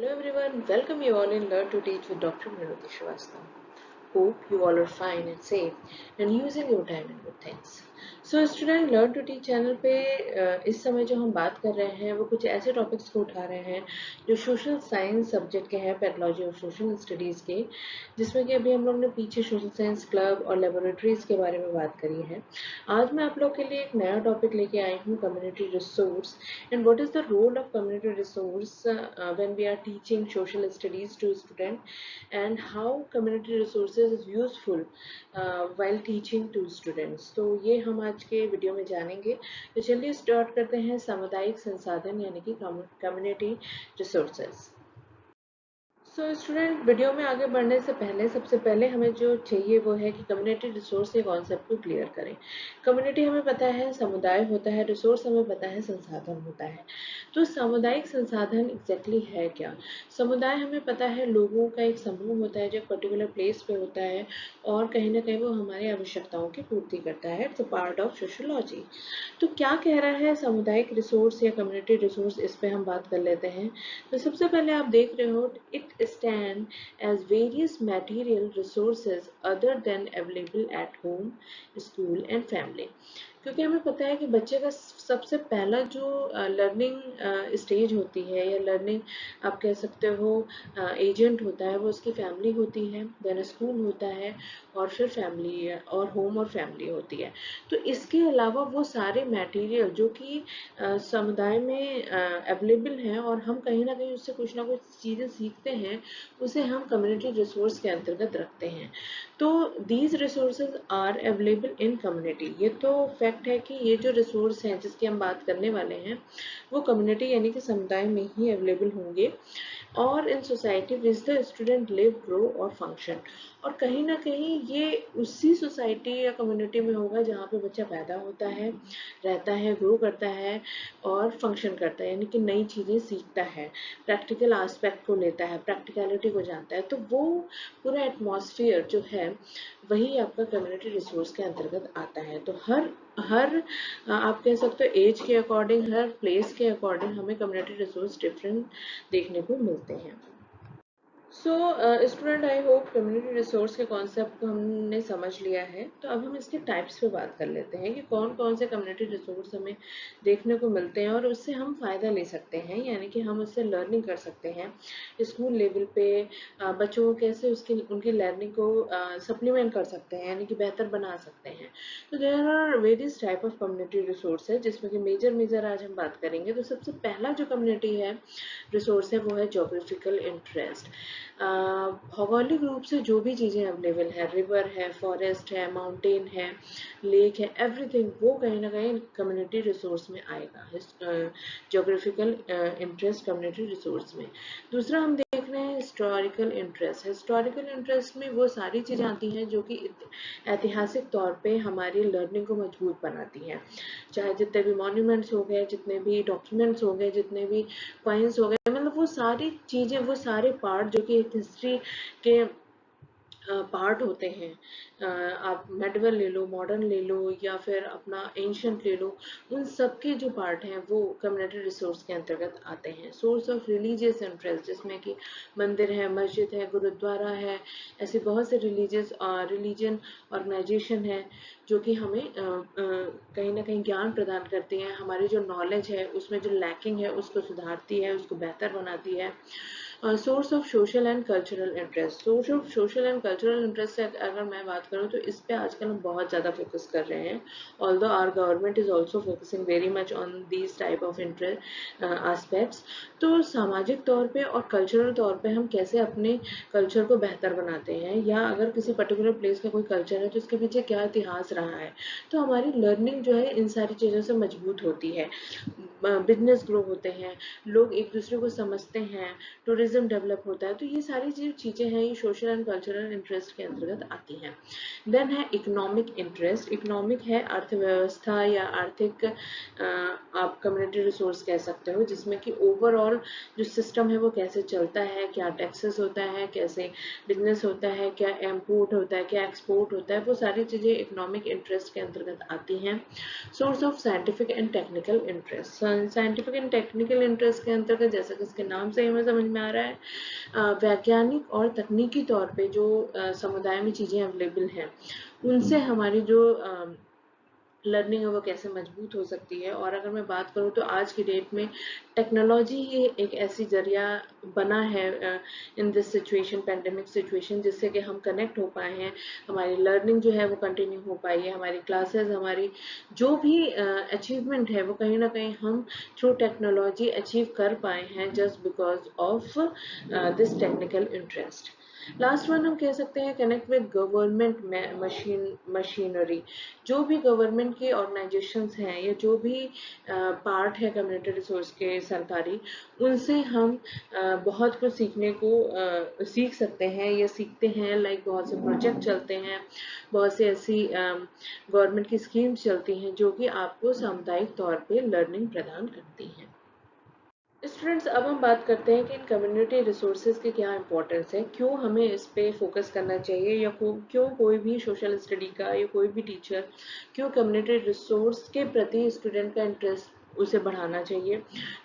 Hello everyone, welcome you all in Learn to Teach with Dr. Vinodhi Srivastava. Hope you all are fine and safe and using your time in good things. So student learn to teach channel पे इस समय जो हम बात कर रहे हैं वो कुछ ऐसे टॉपिक्स को उठा रहे हैं जो सोशल साइंस सब्जेक्ट के हैं, पैथोलॉजी और सोशल स्टडीज़ के, जिसमें कि अभी हम लोग ने पीछे सोशल साइंस क्लब और लेबोरेटरीज के बारे में बात करी है। आज मैं आप लोग के लिए एक नया टॉपिक लेके आई हूँ, community resource and what is the role of community resource when we are teaching social studies to student and how community resources is useful while teaching to students। तो ये हम आज के वीडियो में जानेंगे। तो चलिए स्टार्ट करते हैं सामुदायिक संसाधन यानी कि community resources. So student, video में आगे बढ़ने से पहले सबसे पहले हमें जो चाहिए वो है कि कम्युनिटी रिसोर्स के कॉन्सेप्ट को क्लियर करें। कम्युनिटी हमें पता है समुदाय होता है, रिसोर्स हमें पता है संसाधन होता है। तो सामुदायिक संसाधन एग्जैक्टली है क्या? समुदाय हमें पता है लोगों का एक समूह होता है जो एक पर्टिकुलर प्लेस पे होता है और कहीं ना कहीं वो हमारी आवश्यकताओं की पूर्ति करता है। It's a part of sociology. तो क्या कह रहा है सामुदायिक रिसोर्स या कम्युनिटी रिसोर्स, इस पे हम बात कर लेते हैं। तो सबसे पहले आप देख रहे हो, it stand as various material resources other than available at home, school and family। क्योंकि हमें पता है कि बच्चे का सबसे पहला जो लर्निंग स्टेज होती है या लर्निंग आप कह सकते हो एजेंट होता है, वो उसकी फैमिली होती है, देन स्कूल होता है और फिर फैमिली और होम और फैमिली होती है। तो इसके अलावा वो सारे मटेरियल जो कि समुदाय में अवेलेबल हैं और हम कहीं ना कहीं उससे कुछ ना कुछ चीज़ें सीखते हैं, उसे हम कम्युनिटी रिसोर्स के अंतर्गत रखते हैं। तो these resources are available in community. ये तो फैक्ट है कि ये जो रिसोर्स हैं जिसकी हम बात करने वाले हैं वो कम्युनिटी यानी कि समुदाय में ही अवेलेबल होंगे और in society which the student live, grow और फंक्शन। और कहीं ना कहीं ये उसी सोसाइटी या कम्युनिटी में होगा जहाँ पे बच्चा पैदा होता है, रहता है, ग्रो करता है और फंक्शन करता है, यानी कि नई चीज़ें सीखता है, प्रैक्टिकल एस्पेक्ट को लेता है, प्रैक्टिकलिटी को जानता है। तो वो पूरा एटमॉस्फेयर जो है वही आपका कम्युनिटी रिसोर्स के अंतर्गत आता है। तो हर हर आप कह सकते हो एज के अकॉर्डिंग, हर प्लेस के अकॉर्डिंग हमें कम्युनिटी रिसोर्स डिफरेंट देखने को मिलते हैं। So student, I hope community resource के कॉन्सेप्ट को हमने समझ लिया है। तो अब हम इसके टाइप्स पे बात कर लेते हैं कि कौन कौन से कम्युनिटी रिसोर्स हमें देखने को मिलते हैं और उससे हम फ़ायदा ले सकते हैं, यानी कि हम उससे लर्निंग कर सकते हैं स्कूल लेवल पे। बच्चों को कैसे उसकी उनकी लर्निंग को सप्लीमेंट कर सकते हैं, यानी कि बेहतर बना सकते हैं। तो there are various type of community resource है जिसमें कि मेजर आज हम बात करेंगे। तो सबसे पहला जो कम्युनिटी है रिसोर्स है वो है जोग्राफिकल इंटरेस्ट। भौगोलिक रूप से जो भी चीज़ें अवेलेबल है, रिवर है, फॉरेस्ट है, माउंटेन है, लेक है, एवरीथिंग वो कहीं ना कहीं कम्युनिटी रिसोर्स में आएगा, जोग्राफिकल इंटरेस्ट कम्युनिटी रिसोर्स में। दूसरा हम देख रहे हैं हिस्टोरिकल इंटरेस्ट। हिस्टोरिकल इंटरेस्ट में वो सारी चीज़ें आती हैं जो कि ऐतिहासिक तौर पे हमारी लर्निंग को मजबूत बनाती हैं, चाहे जितने भी मॉन्यूमेंट्स हो गए, जितने भी डॉक्यूमेंट्स हो गए, जितने भी कॉइन्स हो गए, मतलब वो सारी चीज़ें, वो सारे पार्ट जो कि एक हिस्ट्री के पार्ट होते हैं। आप मेडिवल ले लो, मॉडर्न ले लो या फिर अपना एंशंट ले लो, उन सब के जो पार्ट हैं वो कम्युनिटी रिसोर्स के अंतर्गत आते हैं। सोर्स ऑफ रिलीजियस इंटरेस्ट, जिसमें कि मंदिर है, मस्जिद है, गुरुद्वारा है, ऐसे बहुत से रिलीजन ऑर्गेनाइजेशन है जो कि हमें कहीं ना कहीं ज्ञान प्रदान करती हैं, हमारी जो नॉलेज है उसमें जो लैकिंग है उसको सुधारती है, उसको बेहतर बनाती है। Source of social and cultural interest. Source of social and cultural interest से अगर मैं बात करूँ तो इस पे आजकल हम बहुत ज़्यादा फोकस कर रहे हैं, although our government is also focusing very much on these type of interest aspects. तो सामाजिक तौर पे और कल्चरल तौर पे हम कैसे अपने कल्चर को बेहतर बनाते हैं, या अगर किसी पर्टिकुलर प्लेस का कोई कल्चर है तो उसके पीछे क्या इतिहास रहा है, तो हमारी लर्निंग जो है इन सारी चीज़ों से मजबूत होती है। बिजनेस ग्रो होते हैं, लोग एक दूसरे को समझते हैं, टूरिज्म डेवलप होता है। तो ये सारी जो चीज़ें हैं ये सोशल एंड कल्चरल इंटरेस्ट के अंतर्गत आती हैं। देन है इकोनॉमिक इंटरेस्ट। इकोनॉमिक है अर्थव्यवस्था या आर्थिक आप कम्युनिटी रिसोर्स कह सकते हो, जिसमें कि ओवरऑल ओवरऑल जो सिस्टम है वो कैसे चलता है, क्या टैक्सेस होता है, कैसे बिजनेस होता है, क्या इम्पोर्ट होता है, क्या एक्सपोर्ट होता है, वो सारी चीज़ें इकोनॉमिक इंटरेस्ट के अंतर्गत आती हैं। Source of scientific and technical interest, scientific and technical interest के अंतर्गत जैसा कि इसके नाम से हमें समझ में आ रहा है, वैज्ञानिक और तकनीकी तौर पे जो समुदाय में चीज़ें अवेलेबल हैं उनसे हमारी जो लर्निंग है वो कैसे मजबूत हो सकती है। और अगर मैं बात करूँ तो आज की डेट में टेक्नोलॉजी ही एक ऐसी जरिया बना है in this situation, pandemic situation, जिससे कि हम कनेक्ट हो पाए हैं, हमारी लर्निंग जो है वो कंटिन्यू हो पाई है, हमारी क्लासेस, हमारी जो भी अचीवमेंट है वो कहीं ना कहीं हम थ्रू टेक्नोलॉजी अचीव कर पाए हैं just because of this technical interest. Last one हम कह सकते हैं कनेक्ट विद गवर्नमेंट मशीनरी। जो भी गवर्नमेंट की ऑर्गेनाइजेशंस हैं या जो भी पार्ट है कम्युनिटी रिसोर्स के सरकारी, उनसे हम बहुत कुछ सीखने को सीख सकते हैं या सीखते हैं। लाइक बहुत से प्रोजेक्ट चलते हैं, बहुत से ऐसी गवर्नमेंट की स्कीम्स चलती हैं जो कि आपको सामुदायिक तौर पे लर्निंग प्रदान करती हैं। स्टूडेंट्स, अब हम बात करते हैं कि इन कम्युनिटी रिसोर्सेज की क्या इंपॉर्टेंस है, क्यों हमें इस पे फोकस करना चाहिए, या क्यों कोई भी सोशल स्टडी का या कोई भी टीचर क्यों कम्युनिटी रिसोर्स के प्रति स्टूडेंट का इंटरेस्ट उसे बढ़ाना चाहिए,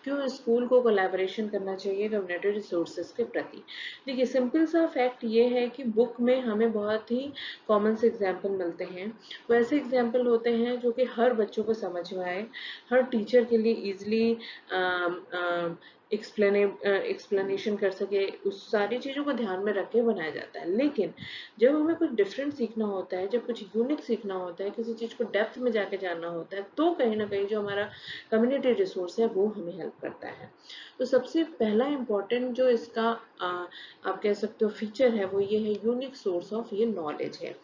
क्यों स्कूल को कोलैबोरेशन करना चाहिए कम्युनिटी रिसोर्सेज के प्रति। देखिए, सिंपल सा फैक्ट ये है कि बुक में हमें बहुत ही कॉमन से एग्जाम्पल मिलते हैं। वो ऐसे एग्जाम्पल होते हैं जो कि हर बच्चों को समझ में आए, हर टीचर के लिए ईजिली एक्सप्लेनेशन कर सके, उस सारी चीज़ों को ध्यान में रख के बनाया जाता है। लेकिन जब हमें कुछ डिफरेंट सीखना होता है, जब कुछ यूनिक सीखना होता है, किसी चीज़ को डेप्थ में जाके जानना होता है, तो कहीं ना कहीं जो हमारा कम्युनिटी रिसोर्स है वो हमें हेल्प करता है। तो सबसे पहला इम्पोर्टेंट जो इसका आप कह सकते हो फीचर है वो ये है, यूनिक सोर्स ऑफ ये नॉलेज है।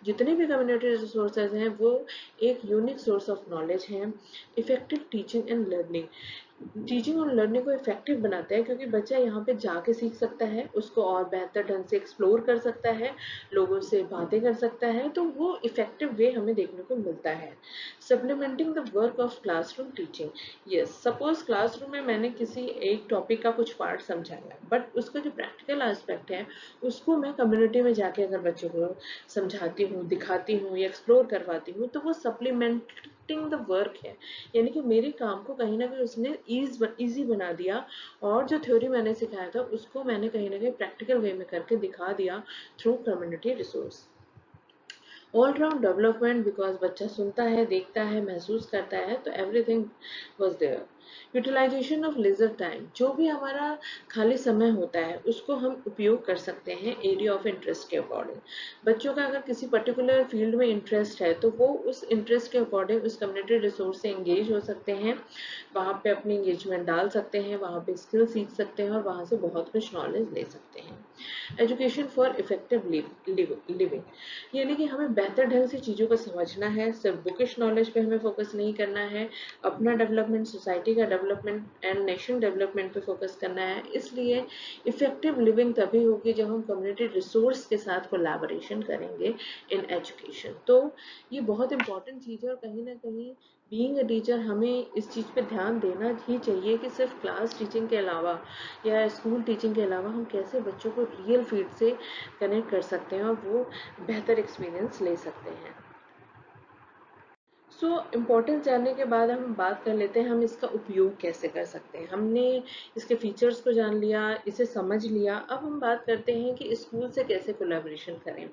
जितने भी कम्युनिटी रिसोर्सेज हैं वो एक यूनिक सोर्स ऑफ नॉलेज हैं। Effective teaching and learning, teaching और लर्निंग को इफेक्टिव बनाता है, क्योंकि बच्चा यहाँ पे जाके सीख सकता है, उसको और बेहतर ढंग से एक्सप्लोर कर सकता है, लोगों से बातें कर सकता है, तो वो इफेक्टिव वे हमें देखने को मिलता है। Supplementing the work of classroom teaching, yes, suppose classroom में मैंने किसी एक टॉपिक का कुछ पार्ट समझाया, बट उसका जो प्रैक्टिकल एस्पेक्ट है उसको मैं कम्युनिटी में जाके अगर बच्चों को समझाती हूँ, दिखाती हूँ या एक्सप्लोर करवाती हूँ, तो वो सप्लीमेंटिंग द वर्क है, यानी कि मेरे काम को कहीं ना कहीं उसने ईजी बना दिया, और जो थ्योरी मैंने सिखाया था उसको मैंने कहीं ना कहीं प्रैक्टिकल वे में करके दिखा दिया through community resource. All round development, because बच्चा सुनता है, देखता है, महसूस करता है, तो everything was there. Utilization of leisure time, जो भी हमारा खाली समय होता है उसको हम उपयोग कर सकते हैं एरिया ऑफ इंटरेस्ट के अकॉर्डिंग। बच्चों का अगर किसी पर्टिकुलर फील्ड में इंटरेस्ट है तो वो उस इंटरेस्ट के अकॉर्डिंग उस कम्युनिटी रिसोर्स से एंगेज हो सकते हैं, वहाँ पे अपनी एंगेजमेंट डाल सकते हैं, वहाँ पे स्किल सीख सकते हैं और वहाँ से बहुत कुछ नॉलेज ले सकते हैं। एजुकेशन फॉर इफेक्टिव लिविंग, यानी कि हमें बेहतर ढंग से चीज़ों को समझना है, सिर्फ बुकिश नॉलेज पे हमें फोकस नहीं करना है, अपना डेवलपमेंट, सोसाइटी का डेवलपमेंट एंड नेशन डेवलपमेंट पे फोकस करना है। इसलिए इफेक्टिव लिविंग तभी होगी जब हम कम्युनिटी रिसोर्स के साथ कोलैबोरेशन करेंगे इन एजुकेशन। तो ये बहुत इंपॉर्टेंट चीज़ है, और कहीं ना कहीं बीइंग अ टीचर हमें इस चीज़ पे ध्यान देना ही चाहिए कि सिर्फ क्लास टीचिंग के अलावा या स्कूल टीचिंग के अलावा हम कैसे बच्चों को रियल फील्ड से कनेक्ट कर सकते हैं और वो बेहतर एक्सपीरियंस ले सकते हैं। सो इम्पोर्टेंस जानने के बाद हम बात कर लेते हैं हम इसका उपयोग कैसे कर सकते हैं। हमने इसके फीचर्स को जान लिया, इसे समझ लिया, अब हम बात करते हैं कि स्कूल से कैसे कोलैबोरेशन करें।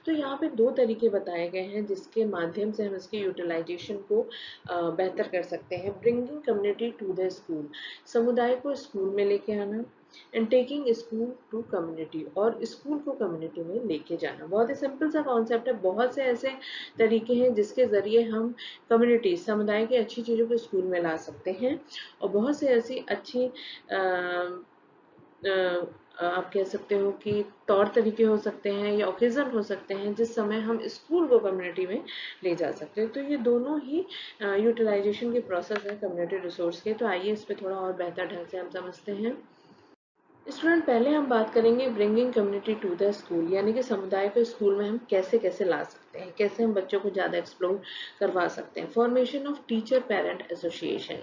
तो यहाँ पे दो तरीके बताए गए हैं जिसके माध्यम से हम इसके यूटिलाइजेशन को बेहतर कर सकते हैं। Bringing community to the school, समुदाय को स्कूल में लेके आना, and taking school to community, और स्कूल को कम्युनिटी में लेके जाना। बहुत ही सिंपल सा कॉन्सेप्ट है, बहुत से ऐसे तरीके हैं जिसके जरिए हम कम्युनिटी, समुदाय की अच्छी चीज़ों को स्कूल में ला सकते हैं, और बहुत से ऐसी अच्छी आप कह सकते हो कि तौर तरीके हो सकते हैं या ओकेजन हो सकते हैं जिस समय हम स्कूल को कम्युनिटी में ले जा सकते हैं। तो ये दोनों ही यूटिलाइजेशन के प्रोसेस है कम्युनिटी रिसोर्स के। तो आइए इस पर थोड़ा और बेहतर ढंग से हम समझते हैं। स्टूडेंट, पहले हम बात करेंगे bringing community to the school, यानी कि समुदाय को स्कूल में हम कैसे कैसे ला सकते हैं, कैसे हम बच्चों को ज़्यादा एक्सप्लोर करवा सकते हैं। Formation of teacher parent association,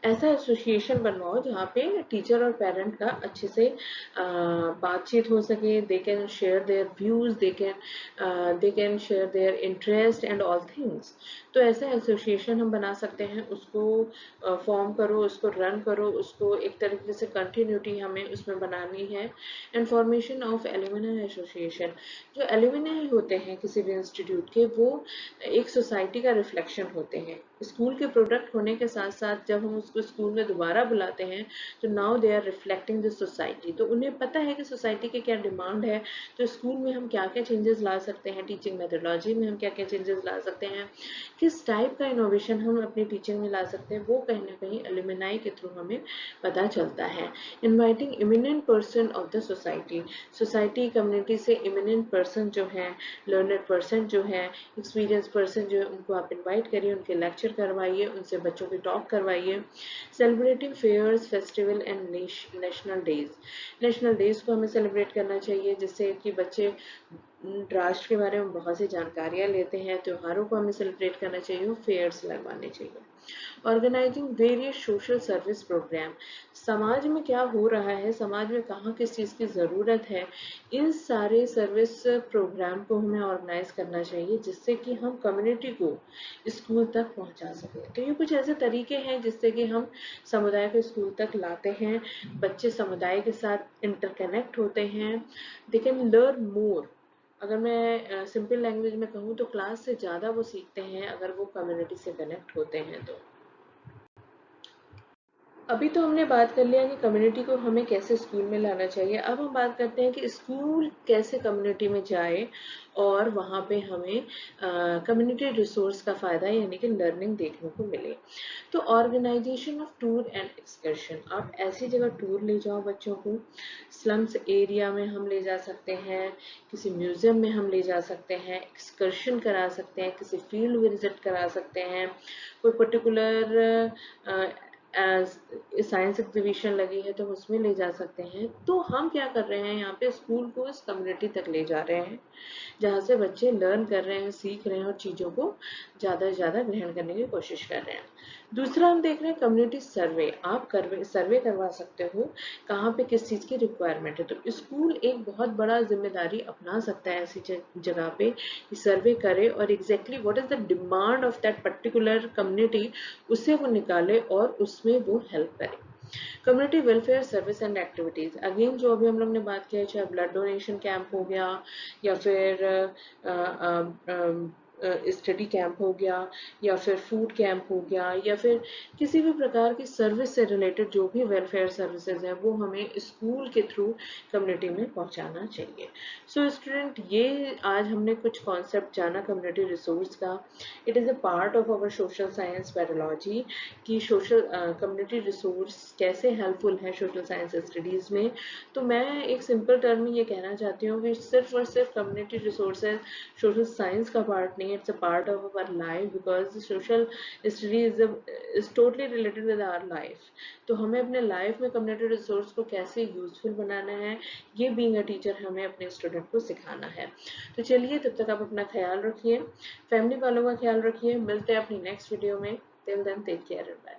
ऐसा एसोसिएशन बनवाओ जहाँ पे टीचर और पेरेंट का अच्छे से बातचीत हो सके, they can share their views, they can share their interest and all things. तो ऐसा एसोसिएशन हम बना सकते हैं, उसको फॉर्म करो, उसको रन करो, उसको एक तरीके से कंटिन्यूटी हमें उसमें बनानी है। And formation of alumni association, जो एलुमनाई होते हैं किसी भी इंस्टीट्यूट के, वो एक सोसाइटी का रिफ्लेक्शन होते हैं। स्कूल के प्रोडक्ट होने के साथ साथ जब हम उसको स्कूल में दोबारा बुलाते हैं तो now they are reflecting the society. तो उन्हें पता है कि सोसाइटी की क्या डिमांड है, तो स्कूल में हम क्या क्या चेंजेस ला सकते हैं, टीचिंग मेथोडोलॉजी में हम क्या क्या चेंजेस ला सकते हैं, किस टाइप का इनोवेशन हम अपनी टीचिंग में ला सकते हैं, वो कहीं ना कहीं एलुमनाई के थ्रू हमें पता चलता है। Inviting eminent person of the society, society community से इमिनेंट पर्सन जो है, लर्नड पर्सन जो है, एक्सपीरियंस पर्सन जो है, उनको आप इनवाइट करिए, उनके लेक्चर करवाइए, उनसे बच्चों की टॉक करवाइए। Celebrating fairs, festival and national days, national days को हमें सेलिब्रेट करना चाहिए जिससे कि बच्चे राष्ट्र के बारे में बहुत सी जानकारियां लेते हैं। त्योहारों को हमें सेलिब्रेट करना चाहिए, फेयर्स लगवाने चाहिए। Organizing various social service program, समाज में क्या हो रहा है, समाज में कहाँ किस चीज़ की ज़रूरत है, इन सारे सर्विस प्रोग्राम को हमें ऑर्गेनाइज करना चाहिए जिससे कि हम कम्युनिटी को स्कूल तक पहुंचा सकें। तो ये कुछ ऐसे तरीके हैं जिससे कि हम समुदाय को स्कूल तक लाते हैं, बच्चे समुदाय के साथ इंटरकनेक्ट होते हैं, दे कैन लर्न मोर। अगर मैं सिंपल लैंग्वेज में कहूँ तो क्लास से ज़्यादा वो सीखते हैं अगर वो कम्युनिटी से कनेक्ट होते हैं तो। अभी तो हमने बात कर लिया कि कम्युनिटी को हमें कैसे स्कूल में लाना चाहिए। अब हम बात करते हैं कि स्कूल कैसे कम्युनिटी में जाए और वहाँ पे हमें कम्युनिटी रिसोर्स का फ़ायदा यानी कि लर्निंग देखने को मिले। तो organization of tour and excursion, आप ऐसी जगह टूर ले जाओ बच्चों को, स्लम्स एरिया में हम ले जा सकते हैं, किसी म्यूज़ियम में हम ले जा सकते हैं, एक्सकर्शन करा सकते हैं, किसी फील्ड विजिट करा सकते हैं, कोई पर्टिकुलर साइंस एग्जीबिशन लगी है तो उसमें ले जा सकते हैं। तो हम क्या कर रहे हैं, यहाँ पे स्कूल को इस कम्युनिटी तक ले जा रहे हैं जहाँ से बच्चे लर्न कर रहे हैं, सीख रहे हैं और चीज़ों को ज़्यादा से ज़्यादा ग्रहण करने की कोशिश कर रहे हैं। दूसरा हम देख रहे हैं कम्युनिटी सर्वे, आप सर्वे करवा सकते हो कहाँ पे किस चीज़ की रिक्वायरमेंट है। तो स्कूल एक बहुत बड़ा जिम्मेदारी अपना सकता है ऐसी जगह पे कि सर्वे करे और exactly what is the demand of that particular community, उससे वो निकाले और उसमें वो हेल्प करे। Community welfare service and activities, again जो अभी हम लोग ने बात किया, चाहे ब्लड डोनेशन कैंप हो गया या फिर स्टडी कैंप हो गया या फिर फूड कैंप हो गया या फिर किसी भी प्रकार की सर्विस से रिलेटेड जो भी वेलफेयर सर्विसेज हैं वो हमें स्कूल के थ्रू कम्युनिटी में पहुंचाना चाहिए। सो स्टूडेंट, ये आज हमने कुछ कॉन्सेप्ट जाना कम्युनिटी रिसोर्स का। It is a part of our social science pathology कि सोशल कम्युनिटी रिसोर्स कैसे हेल्पफुल है सोशल साइंस स्टडीज़ में। तो मैं एक सिंपल टर्म में ये कहना चाहती हूँ कि सिर्फ और सिर्फ कम्युनिटी रिसोर्सेज सोशल साइंस का पार्ट नहीं, it's a part of our life because social study is totally related with our life. तो हमें अपने लाइफ में कम्युनिटी रिसोर्स को कैसे यूजफुल बनाना है, ये बीइंग अ टीचर हमें अपने स्टूडेंट को सिखाना है। तो चलिए, तब तक आप अपना ख्याल रखिए, फैमिली वालों का ख्याल रखिए, मिलते हैं अपनी नेक्स्ट वीडियो में। Till then, take care and bye.